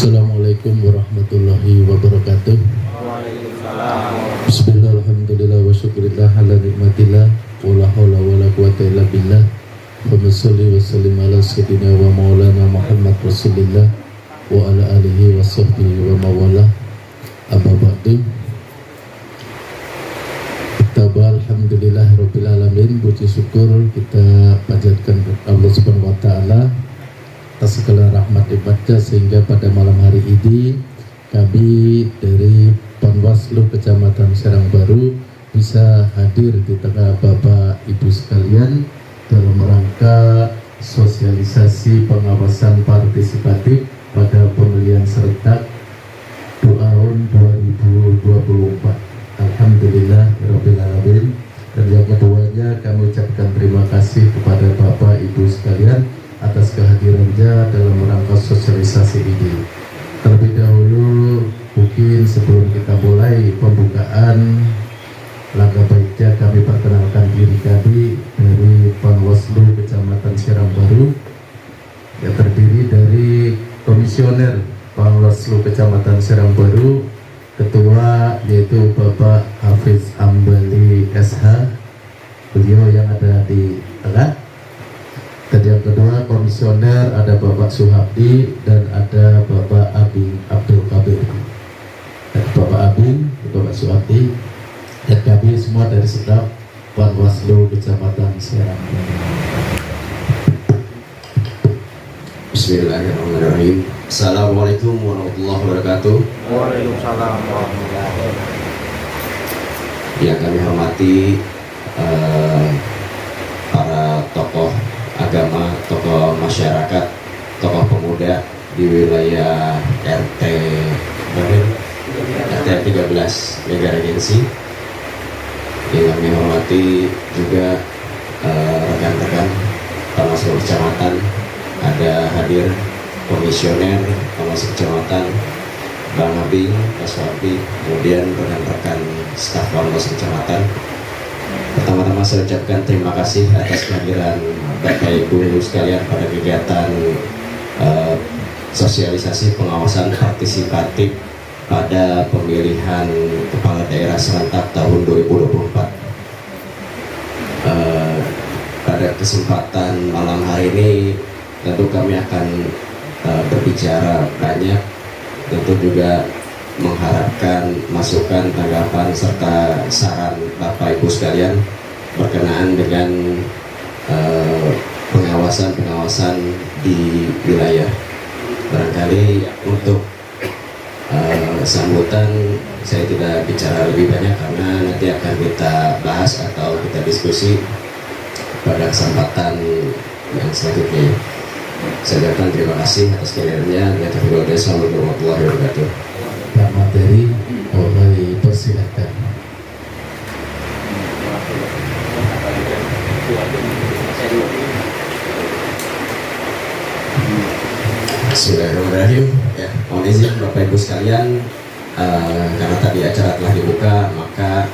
Assalamualaikum warahmatullahi wabarakatuh. Waalaikumsalam. Bismillah, alhamdulillah, wa syukurillah ala nikmatillah, wa la hawla wa la quwata illa billah. Wa salli wa sallim ala sayyidina wa maulana Muhammad Rasulillah wa ala alihi wa sahbihi wa mawala. Amma ba'du. Alhamdulillah rabbil alamin, puji syukur kita panjatkan Allah Subhanahu wa taala atas segala rahmat ibadahnya, sehingga pada malam hari ini kami dari Panwaslu Kecamatan Serang Baru bisa hadir di tengah Bapak Ibu sekalian dalam rangka sosialisasi pengawasan partisipatif pada pemilihan serentak tahun 2024. Alhamdulillah rabbil alamin. Dan yang keduanya kami ucapkan terima kasih kepada Bapak Ibu sekalian atas kehadirannya dalam rangka sosialisasi ini. Terlebih dahulu mungkin sebelum kita mulai pembukaan, langkah baiknya kami perkenalkan diri kami dari Panwaslu Kecamatan Serang Baru yang terdiri dari Komisioner Panwaslu Kecamatan Serang Baru, Ketua yaitu Bapak Hafiz Ambali SH, beliau yang ada di tengah. Dan yang kedua komisioner ada Bapak Suhabdi dan ada Bapak Abing Abdul Kabir. Dan Bapak Abing, Bapak Suhabdi, dan kami semua dari staf Panwaslu Kecamatan Serang. Bismillahirrahmanirrahim. Assalamualaikum warahmatullahi wabarakatuh. Waalaikumsalam warahmatullahi wabarakatuh. Yang kami hormati para tokoh agama, tokoh masyarakat, tokoh pemuda di wilayah RT 13 Mega Regensi. Yang kami hormati juga rekan-rekan Panwaslu Kecamatan, ada hadir komisioner Panwaslu Kecamatan Bang Abing, Mas Wardi, kemudian rekan-rekan staf Panwaslu Kecamatan. Pertama-tama saya ucapkan terima kasih atas kehadiran Bapak Ibu sekalian pada kegiatan sosialisasi pengawasan partisipatif pada pemilihan kepala daerah serentak tahun 2024. Pada kesempatan malam hari ini tentu kami akan berbicara banyak, tentu juga mengharapkan masukan, tanggapan, serta saran Bapak Ibu sekalian berkenaan dengan pengawasan di wilayah. Barangkali untuk sambutan saya tidak bicara lebih banyak karena nanti akan kita bahas atau kita diskusi pada kesempatan yang selanjutnya. Saya ucapkan terima kasih atas kehadirannya. Assalamualaikum warahmatullahi wabarakatuh. Pak materi, oleh persilakan. Bismillahirrahmanirrahim. Ya, mohon izin Bapak Ibu sekalian, karena tadi acara telah dibuka, maka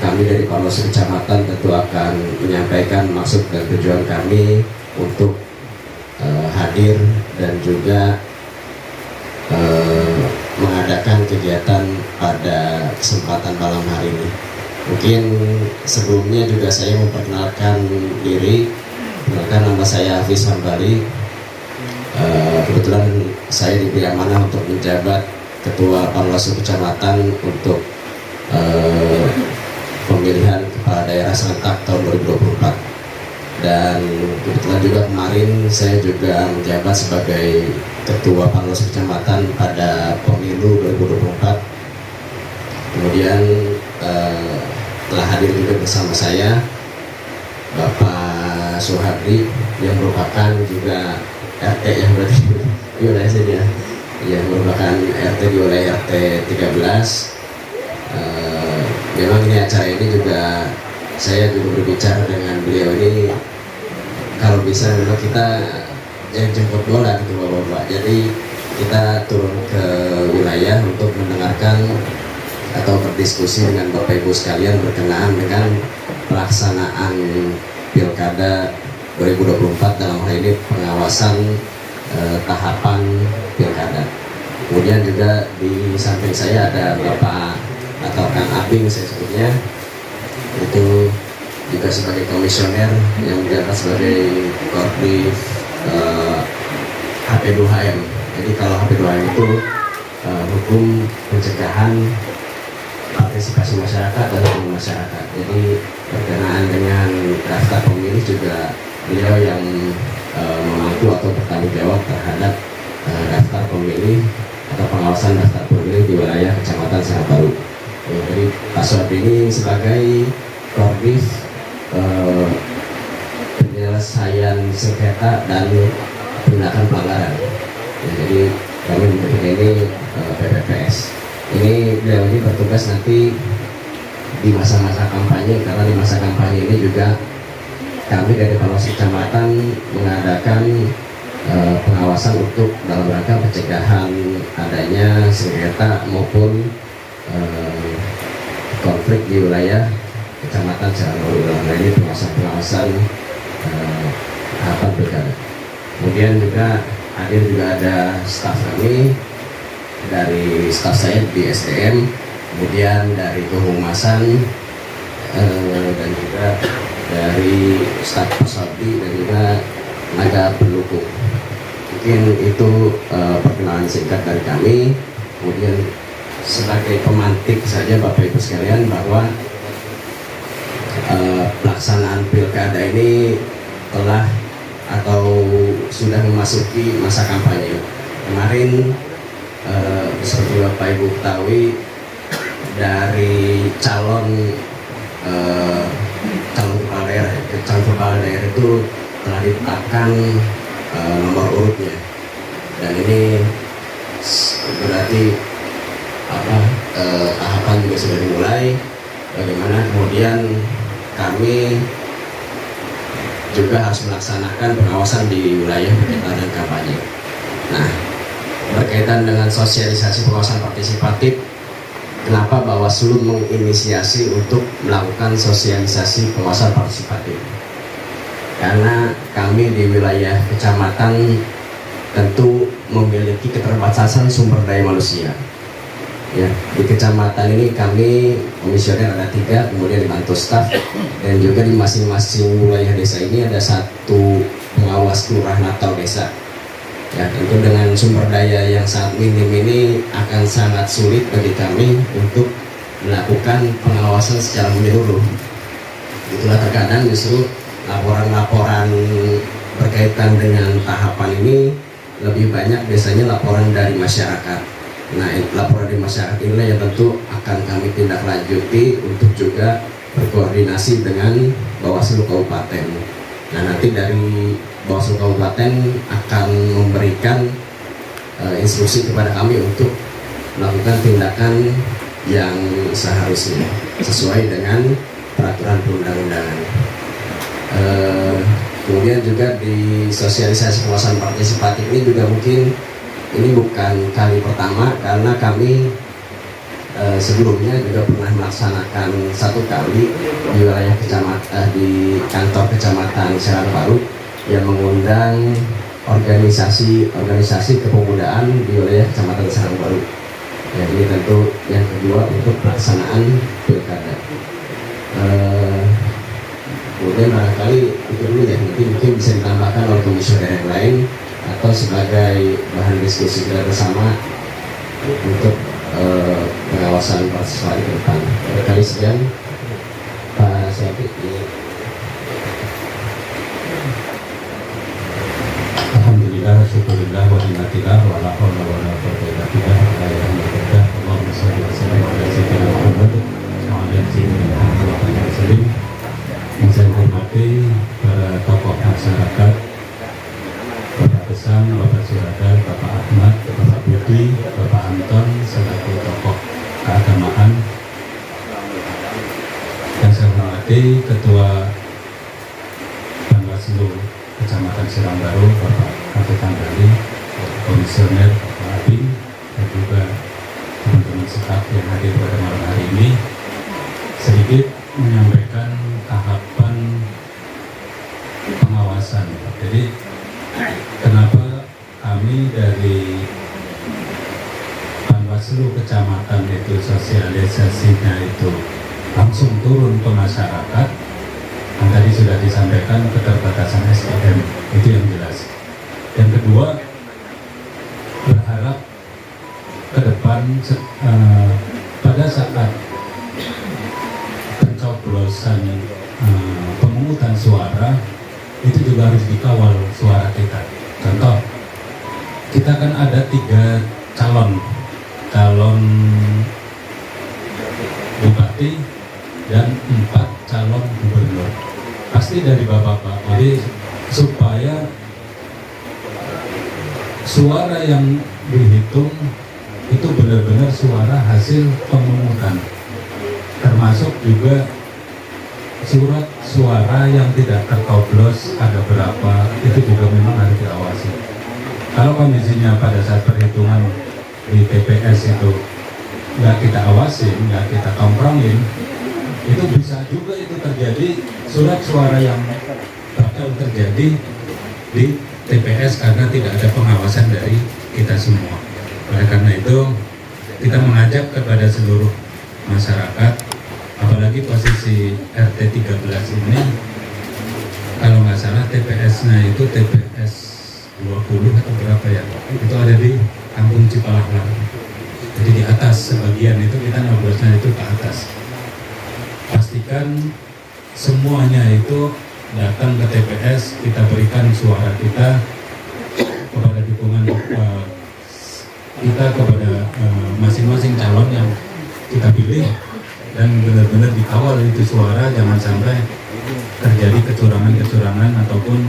kami dari Panwaslu Kecamatan tentu akan menyampaikan maksud dan tujuan kami untuk hadir dan juga mengadakan kegiatan pada kesempatan malam hari ini. Mungkin sebelumnya juga saya memperkenalkan diri. Perkenalkan, nama saya Hafiz Ambali. Kebetulan saya diberi amanah untuk menjabat Ketua Panwaslu Kecamatan untuk pemilihan kepala daerah serentak tahun 2024. Dan kebetulan juga kemarin saya juga menjabat sebagai Ketua Panwaslu Kecamatan pada pemilu 2024. Kemudian telah hadir juga bersama saya Bapak Suhabdi yang merupakan juga RT yang berarti di wilayah sini ya, yang merupakan RT di wilayah RT 13. Memang ini acara ini juga saya juga berbicara dengan beliau ini, kalau bisa memang kita yang jemput bola gitu Bapak. Jadi kita turun ke wilayah untuk mendengarkan atau berdiskusi dengan Bapak Ibu sekalian berkenaan dengan pelaksanaan Pilkada 2024, dalam hal ini pengawasan tahapan Pilkada. Kemudian juga di samping saya ada Bapak atau Kang Abing saya sebutnya, itu juga sebagai komisioner yang menjabat sebagai Korbit HP2HM. Jadi kalau HP2HM itu hukum pencegahan partisipasi masyarakat dan hukum masyarakat. Jadi berkenaan dengan daftar pemilih juga beliau yang memantau atau bertanggung jawab terhadap daftar pemilih atau pengawasan daftar pemilih di wilayah Kecamatan Serangbaru. Jadi Pak Sob ini sebagai Korbit penyelesaian sengketa dan tindakan pelanggaran. Jadi kami memiliki ini PPPS. Ini beliau ini bertugas nanti di masa-masa kampanye, karena di masa kampanye ini juga kami dari Panwaslu Kecamatan mengadakan pengawasan untuk dalam rangka pencegahan adanya sengketa maupun konflik di wilayah Kecamatan Serangbaru. Dalam ini pengawasan tahapan pilkada. Kemudian juga hadir juga ada staf kami dari staf saya di SDM, kemudian dari kehumasan dan juga dari staf Pusabdi dan juga tenaga pendukung. Mungkin itu perkenalan singkat dari kami. Kemudian sebagai pemantik saja Bapak Ibu sekalian bahwa pelaksanaan pilkada ini telah atau sudah memasuki masa kampanye. Kemarin seperti Bapak Ibu ketahui, dari calon kepala daerah itu telah ditetapkan nomor urutnya, dan ini berarti tahapan juga sudah dimulai. Bagaimana kemudian kami juga harus melaksanakan pengawasan di wilayah berkaitan dengan kampanye. Nah, berkaitan dengan sosialisasi pengawasan partisipatif, kenapa Bawaslu menginisiasi untuk melakukan sosialisasi pengawasan partisipatif? Karena kami di wilayah kecamatan tentu memiliki keterbatasan sumber daya manusia. Ya, di kecamatan ini kami komisioner ada 3, kemudian dibantu staf, dan juga di masing-masing wilayah desa ini ada 1 pengawas kelurahan atau desa. Ya, tentu dengan sumber daya yang sangat minim ini akan sangat sulit bagi kami untuk melakukan pengawasan secara menyeluruh. Itulah terkadang justru laporan-laporan berkaitan dengan tahapan ini lebih banyak biasanya laporan dari masyarakat. Nah, laporan dari masyarakat inilah yang tentu akan kami tindak lanjuti untuk juga berkoordinasi dengan Bawaslu Kabupaten. Nah, nanti dari Bawaslu Kabupaten akan memberikan instruksi kepada kami untuk melakukan tindakan yang seharusnya sesuai dengan peraturan perundang-undangan. Kemudian juga di sosialisasi pengawasan partisipatif ini juga mungkin ini bukan kali pertama, karena kami sebelumnya juga pernah melaksanakan 1 kali di wilayah di kantor Kecamatan Serangbaru yang mengundang organisasi kepemudaan di wilayah Kecamatan Serangbaru. Ya, ini tentu yang kedua untuk pelaksanaan pilkada. Kemudian barangkali itu dulu ya, nanti mungkin bisa ditambahkan oleh komisioner yang lain atau sebagai bahan diskusi kita bersama untuk pengawasan partisipasi ke depan. Kali sekian Pak Syafiq. Alhamdulillah, syukurillah, wa ni'matillah, wa la haula wa la quwwata illa billah, la ilaha illallah, Allahumma shalli wa sallim ala sayyidina Muhammad wa ala sayyidina Muhammad wa sallim. Yang saya hormati para tokoh masyarakat, Bapak Besang, Bapak Surada, Bapak Ahmad, Bapak Budi, Bapak Anton, selaku tokoh keagamaan. Yang saya hormati Ketua Panwaslu Kecamatan Serangbaru, Bapak Kapten Bali, Komisioner Bapak Abing, dan juga teman-teman staf yang hadir pada malam hari ini. Sedikit menyampaikan tahapan pengawasan. Jadi kenapa kami dari Panwaslu kecamatan itu sosialisasinya itu langsung turun ke masyarakat. Yang tadi sudah disampaikan keterbatasan SDM, itu yang jelas. Yang kedua, berharap ke depan pada saat pencoblosan pemungutan suara itu juga harus dikawal suara kita. Contoh, kita kan ada 3 calon bupati dan 4 calon gubernur. Pasti dari bapak-bapak. Jadi supaya suara yang dihitung itu benar-benar suara hasil pemungutan, termasuk juga surat suara yang tidak tercoblos ada berapa, itu juga memang harus diawasi. Kalau kondisinya pada saat perhitungan di TPS itu nggak kita awasin, nggak kita kompromin, itu bisa juga itu terjadi surat suara yang bakal terjadi di TPS karena tidak ada pengawasan dari kita semua. Oleh karena itu kita mengajak kepada seluruh masyarakat, apalagi posisi RT 13 ini, kalau nggak salah TPS-nya itu TPS 20 atau berapa ya, itu ada di Kampung Cipalaklar. Jadi di atas sebagian itu kita ngobrolnya itu ke atas. Pastikan semuanya itu datang ke TPS, kita berikan suara kita kepada dukungan kita kepada masing-masing calon yang kita pilih, dan benar-benar dikawal itu suara, jangan sampai terjadi kecurangan-kecurangan ataupun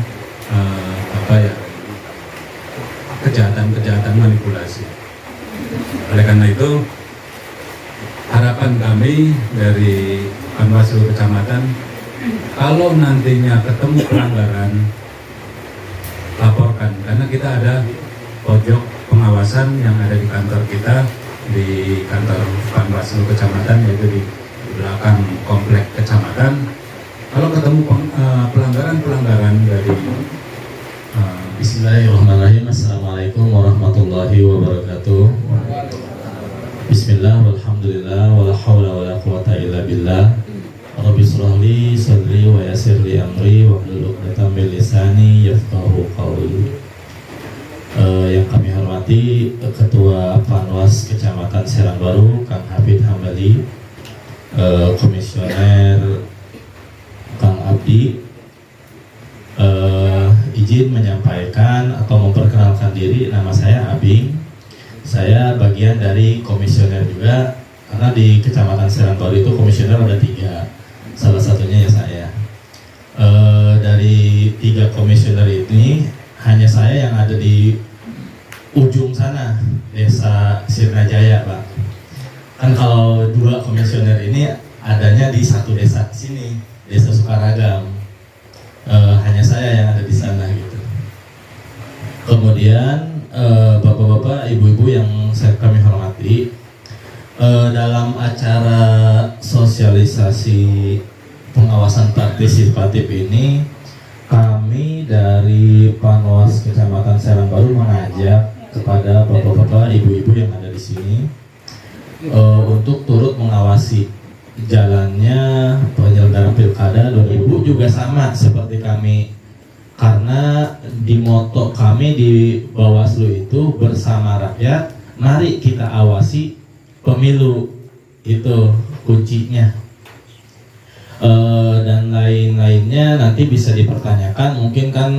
kejahatan-kejahatan manipulasi. Oleh karena itu, harapan kami dari Panwaslu Kecamatan, kalau nantinya ketemu pelanggaran, laporkan, karena kita ada pojok pengawasan yang ada di kantor kita, di kantor Panwaslu Kecamatan, yaitu di belakang komplek kecamatan. Kalau ketemu pelanggaran dari Bismillahirrahmanirrahim. Assalamualaikum warahmatullahi wabarakatuh. Bismillah, walhamdulillah, wala hawla wala quwata illa billah. Rabbi shrahli sadri wa yassirli amri wa hlul 'uqdatam min lisani yafqahu qawli. Yang kami hormati Ketua Panwas Kecamatan Serang Baru, Kang Hafid Hambali, Komisioner Kang Abdi, izin menyampaikan atau memperkenalkan diri. Nama saya Abing. Saya bagian dari komisioner juga, karena di Kecamatan Serang Baru itu komisioner ada 3, salah satunya ya saya. Dari 3 komisioner ini hanya saya yang ada di ujung sana, Desa Sirnajaya, Pak. Kan kalau 2 komisioner ini adanya di satu desa sini, Desa Sukaragam. Hanya saya yang ada di sana gitu. Kemudian bapak-bapak, ibu-ibu yang kami hormati, dalam acara sosialisasi pengawasan partisipatif ini, kami dari Panwas Kecamatan Serang Baru mengajak kepada bapak-bapak, ibu-ibu yang ada di sini untuk turut mengawasi jalannya penyelenggaraan Pilkada 2020 juga sama seperti kami, karena di moto kami di Bawaslu itu bersama rakyat, mari kita awasi pemilu, itu kuncinya. Dan lain-lainnya nanti bisa dipertanyakan. Mungkin kan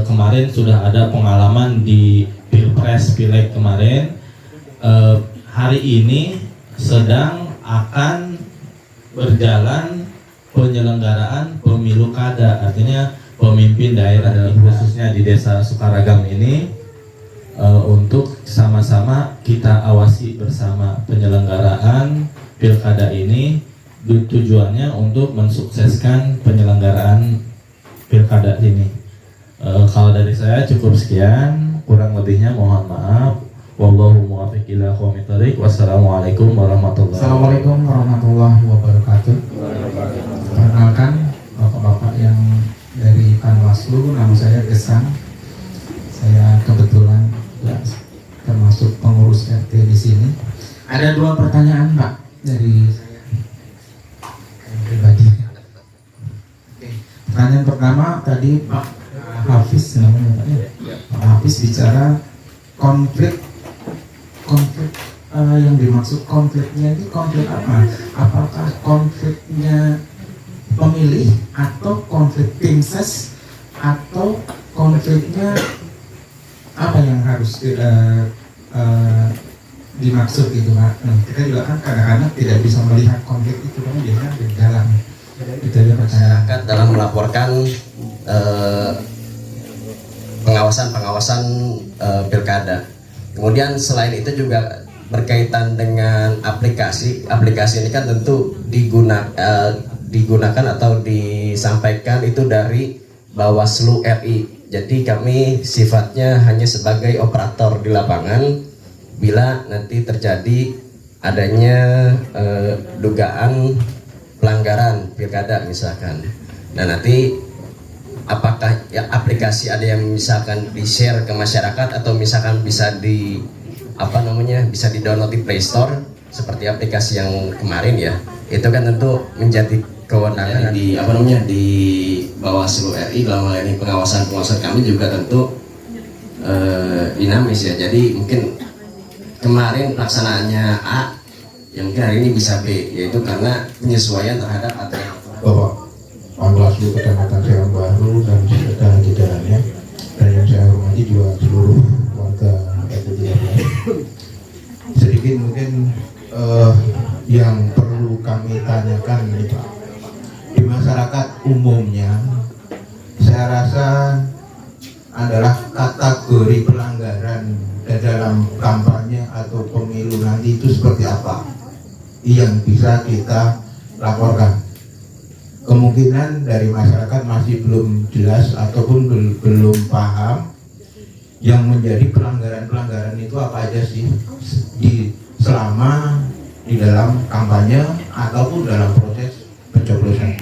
kemarin sudah ada pengalaman di Pilpres, Pileg kemarin. Hari ini sedang akan berjalan penyelenggaraan pemilu kada, artinya pemimpin daerah, khususnya di Desa Sukaragam ini, untuk sama-sama kita awasi bersama penyelenggaraan Pilkada ini. Tujuannya untuk mensukseskan penyelenggaraan Pilkada ini. Kalau dari saya cukup sekian, kurang lebihnya mohon maaf. Wallahu muwaffiq ila aqwamit thoriq. Wassalamualaikum warahmatullahi wabarakatuh. Assalamualaikum warahmatullahi wabarakatuh. Perkenalkan bapak-bapak yang dari Panwaslu, nama saya Gesang. Saya kebetulan termasuk pengurus RT di sini. Ada 2 pertanyaan Pak dari saya pribadi. Oke. Pertanyaan pertama tadi Pak Hafiz namanya Pak ya. Pak Hafiz bicara konflik yang dimaksud konfliknya ini konflik apa? Apakah konfliknya pemilih atau konflik tim ses atau konfliknya apa yang harus dimaksud gitu Pak? Nah, kita juga kan kadang-kadang tidak bisa melihat konflik itu kan biasanya di dalam itu aja Masyarakat dalam melaporkan pengawasan pilkada. Kemudian selain itu juga berkaitan dengan aplikasi ini kan tentu digunakan atau disampaikan itu dari Bawaslu RI. Jadi kami sifatnya hanya sebagai operator di lapangan bila nanti terjadi adanya dugaan pelanggaran pilkada misalkan. Nah nanti apakah ya, aplikasi ada yang misalkan di-share ke masyarakat atau misalkan bisa bisa di-download di Play Store seperti aplikasi yang kemarin ya. Itu kan tentu menjadi kewenangan di Bawaslu RI. Dalam hal ini pengawasan kami juga tentu dinamis ya. Jadi mungkin kemarin pelaksanaannya A, yang mungkin hari ini bisa B, yaitu karena penyesuaian terhadap aturan. Bapak Panwaslu Kecamatan Serang Baru dan sekitar jajarannya, dan yang saya hormati juga seluruh warga RT. Sedikit mungkin yang perlu kami tanyakan ini Pak, di masyarakat umumnya saya rasa adalah kategori pelanggaran dalam kampanye atau pemilu nanti itu seperti apa yang bisa kita laporkan. Kemungkinan dari masyarakat masih belum jelas ataupun belum paham yang menjadi pelanggaran itu apa aja sih selama di dalam kampanye ataupun dalam proses pencoblosan.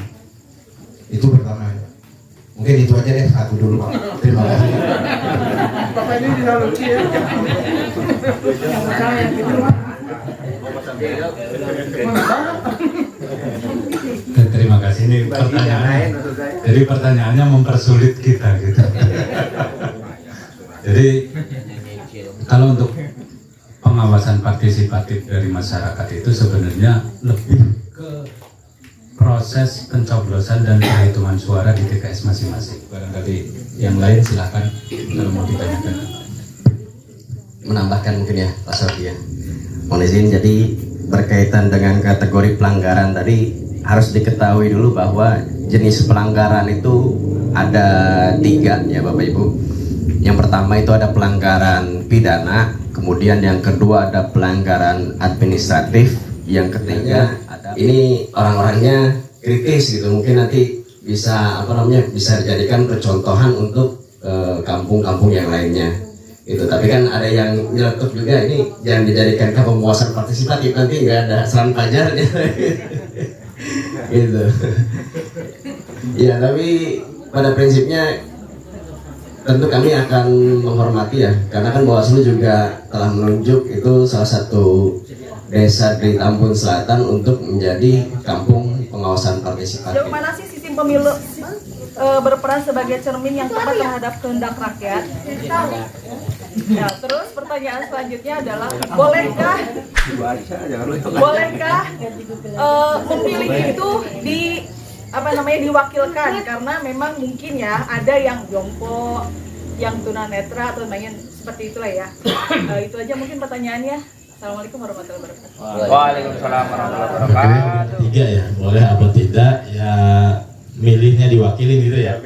Itu pertama ya. Mungkin itu aja deh, satu dulu Pak. Terima kasih. Bapak ini bisa lucu ya. Terima kasih. Ini pertanyaannya. Jadi pertanyaannya mempersulit kita gitu. Jadi kalau untuk pengawasan partisipatif dari masyarakat itu sebenarnya lebih ke proses pencoblosan dan perhitungan suara di TKS masing-masing. Barangkali yang lain silahkan kalau mau ditanyakan. Menambahkan mungkin ya Pak Sofia. Mohon izin, jadi berkaitan dengan kategori pelanggaran tadi harus diketahui dulu bahwa jenis pelanggaran itu ada 3 ya Bapak Ibu. Yang pertama itu ada pelanggaran pidana, kemudian yang kedua ada pelanggaran administratif, yang ketiga ada ini orang-orangnya kritis gitu, mungkin nanti bisa bisa dijadikan percontohan untuk kampung-kampung yang lainnya itu. Tapi kan ada yang nyeletuk juga, ini jangan dijadikan ke penguasaan partisipatif, nanti nggak ada selang pajarnya gitu. Ya tapi pada prinsipnya tentu kami akan menghormati ya, karena kan Bawaslu juga telah menunjuk itu salah satu desa di Tambun Selatan untuk menjadi kampung pengawasan partisipatif. Sejauh mana sih sistem pemilu berperan sebagai cermin yang tepat terhadap kehendak rakyat? Nah, terus pertanyaan selanjutnya adalah bolehkah pemilih itu diwakilkan, karena memang mungkin ya ada yang jompo, yang tunanetra atau lain seperti itulah ya. Itu aja mungkin pertanyaannya. Assalamualaikum warahmatullahi wabarakatuh. Waalaikumsalam warahmatullahi wabarakatuh. 3 ya, boleh apa tidak ya, milihnya diwakilin gitu ya.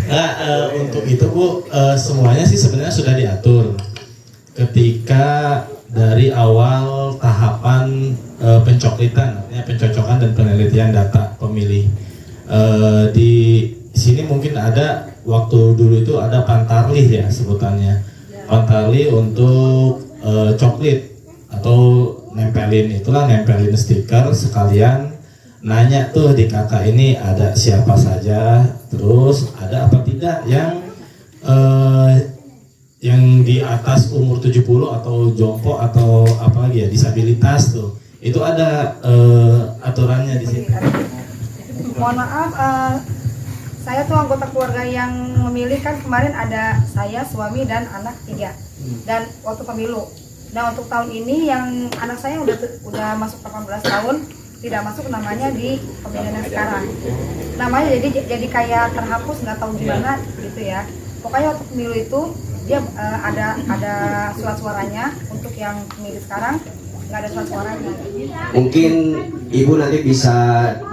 Nah, untuk itu Bu, semuanya sih sebenarnya sudah diatur ketika dari awal tahapan pencoklitan, artinya pencocokan dan penelitian data pemilih. Di sini mungkin ada, waktu dulu itu ada pantarlih ya sebutannya, pantarlih untuk coklit atau nempelin stiker, sekalian nanya tuh di kakak ini ada siapa saja, terus ada apa tidak yang yang di atas umur 70 atau jompo atau apa lagi ya, disabilitas tuh. Itu ada aturannya di sini. Mohon maaf, saya tuh anggota keluarga yang memilih, kan kemarin ada saya, suami, dan anak 3. Dan waktu pemilu. Nah untuk tahun ini yang anak saya udah masuk 18 tahun, tidak masuk namanya di pemilihan yang sekarang. Namanya jadi kayak terhapus, nggak tahu gimana gitu ya. Pokoknya waktu pemilu itu dia ada surat suaranya, untuk yang pemilu sekarang nggak ada surat suaranya. Mungkin Ibu nanti bisa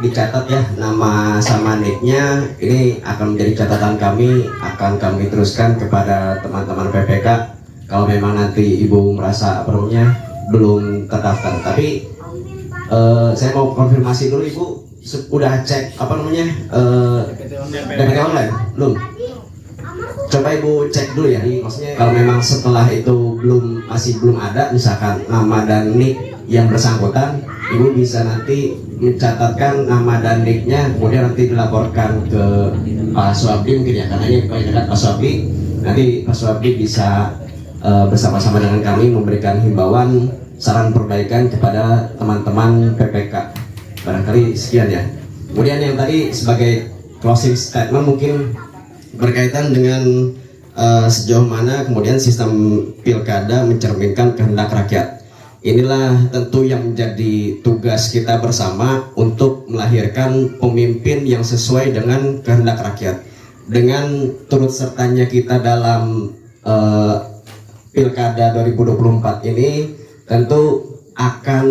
dicatat ya nama sama nicknya. Ini akan menjadi catatan kami, akan kami teruskan kepada teman-teman PPK kalau memang nanti Ibu merasa perlunya belum terdaftar. Tapi saya mau konfirmasi dulu, Ibu udah cek apa namanya DPT online belum? Coba Ibu cek dulu ya, maksudnya kalau memang setelah itu masih belum ada misalkan nama dan nick yang bersangkutan, Ibu bisa nanti mencatatkan nama dan nicknya, kemudian nanti dilaporkan ke Pak Suabdi mungkin ya, karena ini paling dekat Pak Suabdi. Nanti Pak Suabdi bisa bersama-sama dengan kami memberikan himbauan, saran perbaikan kepada teman-teman PPK. Barangkali sekian ya. Kemudian yang tadi sebagai closing statement mungkin berkaitan dengan sejauh mana kemudian sistem pilkada mencerminkan kehendak rakyat. Inilah tentu yang menjadi tugas kita bersama untuk melahirkan pemimpin yang sesuai dengan kehendak rakyat. Dengan turut sertanya kita dalam pilkada 2024 ini tentu akan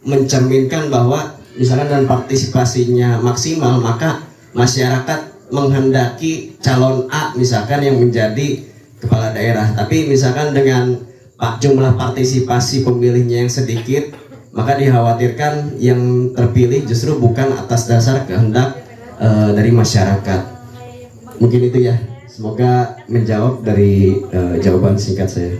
mencerminkan bahwa misalkan dan partisipasinya maksimal, maka masyarakat menghendaki calon A misalkan yang menjadi kepala daerah. Tapi misalkan dengan jumlah partisipasi pemilihnya yang sedikit, maka dikhawatirkan yang terpilih justru bukan atas dasar kehendak dari masyarakat. Mungkin itu ya, semoga menjawab dari jawaban singkat saya.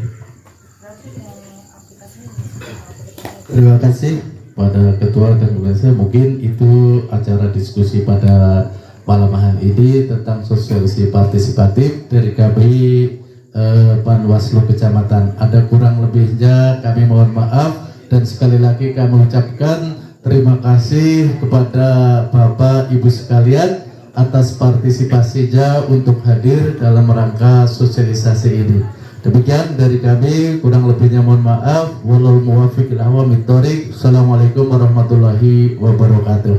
Terima kasih pada Ketua dan Ketua. Mungkin itu acara diskusi pada malam hari ini tentang sosialisasi partisipatif dari kami Panwaslu Kecamatan. Ada kurang lebihnya kami mohon maaf, dan sekali lagi kami ucapkan terima kasih kepada Bapak Ibu sekalian atas partisipasinya untuk hadir dalam rangka sosialisasi ini. Demikian dari kami, kurang lebihnya mohon maaf. Wallahul muwaffiq ila aqwamit thoriq. Assalamualaikum warahmatullahi wabarakatuh.